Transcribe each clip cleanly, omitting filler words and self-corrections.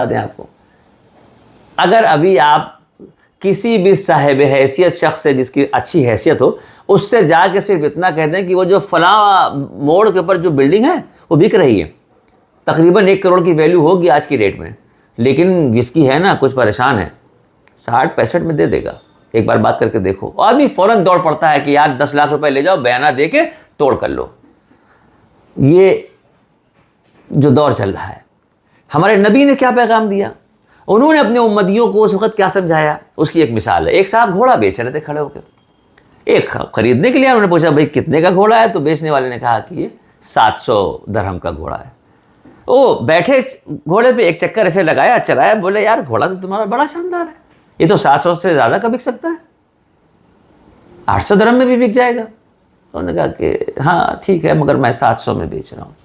दें आपको, अगर अभी आप किसी भी साहिब हैसियत शख्स से जिसकी अच्छी हैसियत हो, उससे जाके सिर्फ इतना कह दें कि वो जो फलां मोड़ के ऊपर जो बिल्डिंग है वो बिक रही है, तकरीबन 1 करोड़ की वैल्यू होगी आज की रेट में, लेकिन जिसकी है ना कुछ परेशान है 60-65 में दे देगा, एक बार बात करके देखो। और भी फ़ौरन दौड़ पड़ता है कि यार 10 लाख रुपए ले जाओ, बयाना दे के तोड़ कर लो। ये जो दौर चल रहा है, हमारे नबी ने क्या पैगाम दिया, उन्होंने अपने उम्मतियों को उस वक्त क्या समझाया, उसकी एक मिसाल है। एक साहब घोड़ा बेच रहे थे खड़े होकर, एक खरीदने के लिए उन्होंने पूछा भाई कितने का घोड़ा है, तो बेचने वाले ने कहा कि ये 700 दरहम का घोड़ा है। वो बैठे घोड़े पे एक चक्कर ऐसे लगाया, चलाया, बोले यार घोड़ा तो तुम्हारा बड़ा शानदार है, ये तो 700 से ज़्यादा का बिक सकता है, 800 दरहम में भी बिक जाएगा। तो उन्होंने कहा कि हाँ ठीक है, मगर मैं 700 में बेच रहा हूँ।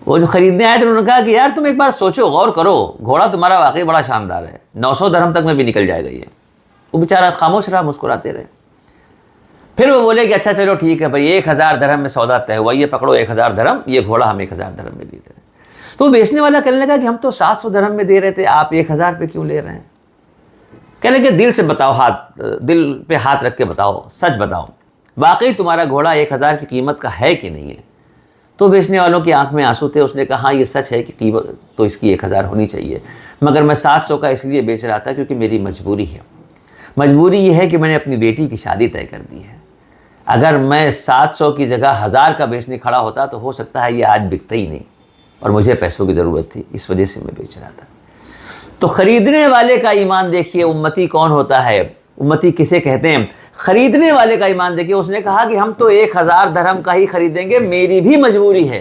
वो जो खरीदने आए थे उन्होंने कहा कि यार तुम एक बार सोचो, गौर करो, घोड़ा तुम्हारा वाकई बड़ा शानदार है, 900 दरहम तक में भी निकल जाएगा ये। वो बेचारा खामोश रहा, मुस्कुराते रहे। फिर वो बोले कि अच्छा चलो ठीक है भाई, 1000 दरहम में सौदा तय हुआ, ये पकड़ो 1000 दरहम, ये घोड़ा हम 1000 दरहम में दे रहे हैं। तो बेचने वाला कहने लगा कि हम तो 700 दरहम में दे रहे थे, आप 1000 पे क्यों ले रहे हैं? कहने लगे दिल से बताओ, दिल पे हाथ रख के बताओ, सच बताओ, वाकई तुम्हारा घोड़ा 1000 की कीमत का है कि नहीं है? तो बेचने वालों की आंख में आंसू थे। उसने कहा हाँ ये सच है कि कीमत तो इसकी 1000 होनी चाहिए, मगर मैं 700 का इसलिए बेच रहा था क्योंकि मेरी मजबूरी है। मजबूरी ये है कि मैंने अपनी बेटी की शादी तय कर दी है। अगर मैं 700 की जगह 1000 का बेचने खड़ा होता तो हो सकता है ये आज बिकता ही नहीं, और मुझे पैसों की ज़रूरत थी, इस वजह से मैं बेच रहा था। तो ख़रीदने वाले का ईमान देखिए, उम्मती कौन होता है, उम्मती किसे कहते हैं। ख़रीदने वाले का ईमान देखिए, उसने कहा कि हम तो 1000 दरहम का ही ख़रीदेंगे, मेरी भी मजबूरी है।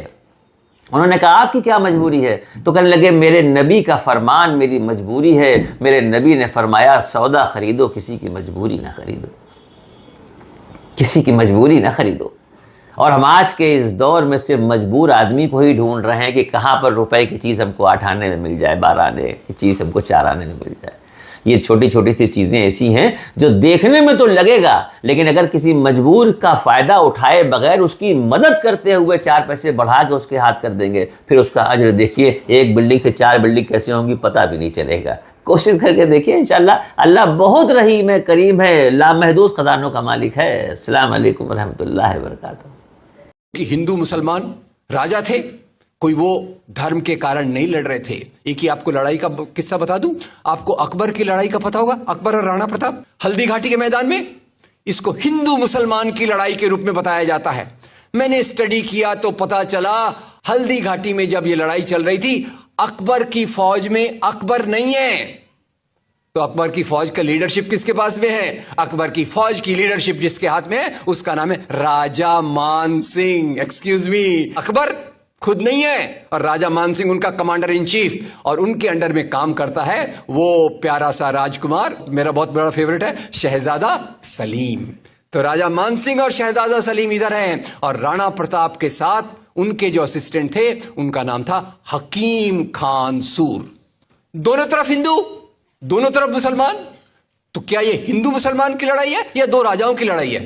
उन्होंने कहा आपकी क्या मजबूरी है? तो कहने लगे मेरे नबी का फरमान मेरी मजबूरी है, मेरे नबी ने फरमाया सौदा ख़रीदो, किसी की मजबूरी ना ख़रीदो, किसी की मजबूरी ना ख़रीदो। और हम आज के इस दौर में सिर्फ मजबूर आदमी को ही ढूंढ रहे हैं कि कहाँ पर रुपए की चीज़ हमको 8 आने में मिल जाए, 12 आने की चीज़ हमको 4 आने में मिल जाए। ये छोटी छोटी सी चीज़ें ऐसी हैं जो देखने में तो लगेगा, लेकिन अगर किसी मजबूर का फ़ायदा उठाए बगैर उसकी मदद करते हुए 4 पैसे बढ़ा के उसके हाथ कर देंगे, फिर उसका अजर देखिए, 1 बिल्डिंग से 4 बिल्डिंग कैसे होंगी पता भी नहीं चलेगा। कोशिश करके देखिए, इंशाअल्लाह। अल्लाह बहुत रहीम है, करीम है, लामहदूद ख़जानों का मालिक है। अस्सलाम वालेकुम रहमतुल्लाहि व बरकातहू। कि हिंदू मुसलमान राजा थे, कोई वो धर्म के कारण नहीं लड़ रहे थे। एक ही आपको लड़ाई का किस्सा बता दूं, आपको अकबर की लड़ाई का पता होगा, अकबर और राणा प्रताप, हल्दी घाटी के मैदान में। इसको हिंदू मुसलमान की लड़ाई के रूप में बताया जाता है। मैंने स्टडी किया तो पता चला हल्दी घाटी में जब ये लड़ाई चल रही थी, अकबर की फौज में अकबर नहीं है, तो अकबर की फौज का लीडरशिप किसके पास में है? अकबर की फौज की लीडरशिप जिसके हाथ में है उसका नाम है राजा मान सिंह। एक्सक्यूज मी, अकबर खुद नहीं है और राजा मान सिंह उनका कमांडर इन चीफ, और उनके अंडर में काम करता है वो प्यारा सा राजकुमार, मेरा बहुत बड़ा फेवरेट है, शहजादा सलीम। तो राजा मान सिंह और शहजादा सलीम इधर हैं, और राणा प्रताप के साथ उनके जो असिस्टेंट थे उनका नाम था हकीम खान सूर। दोनों तरफ हिंदू, दोनों तरफ मुसलमान। तो क्या ये हिंदू मुसलमान की लड़ाई है या 2 राजाओं की लड़ाई है?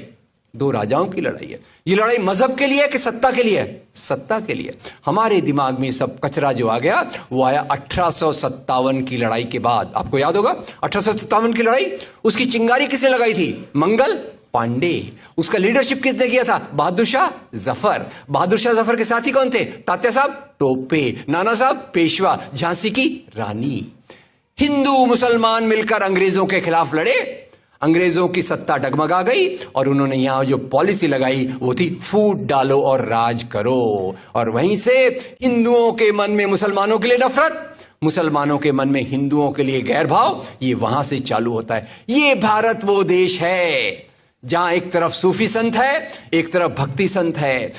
2 राजाओं की लड़ाई है। ये लड़ाई मजहब के लिए है कि सत्ता के लिए है? सत्ता के लिए। हमारे दिमाग में सब कचरा जो आ गया वो आया 1857 की लड़ाई के बाद। आपको याद होगा 1857 की लड़ाई, उसकी चिंगारी किसने लगाई थी? मंगल पांडे। उसका लीडरशिप किसने किया था? बहादुर शाह जफर। बहादुर शाह जफर के साथी कौन थे? तात्या साहब टोपे, नाना साहब पेशवा, झांसी की रानी। हिंदू मुसलमान मिलकर अंग्रेजों के खिलाफ लड़े, अंग्रेजों की सत्ता डगमगा गई, और उन्होंने यहां जो पॉलिसी लगाई वो थी फूट डालो और राज करो। और वहीं से हिंदुओं के मन में मुसलमानों के लिए नफरत, मुसलमानों के मन में हिंदुओं के लिए गैर भाव, ये वहां से चालू होता है। ये भारत वो देश है जहां एक तरफ सूफी संत है, एक तरफ भक्ति संत है।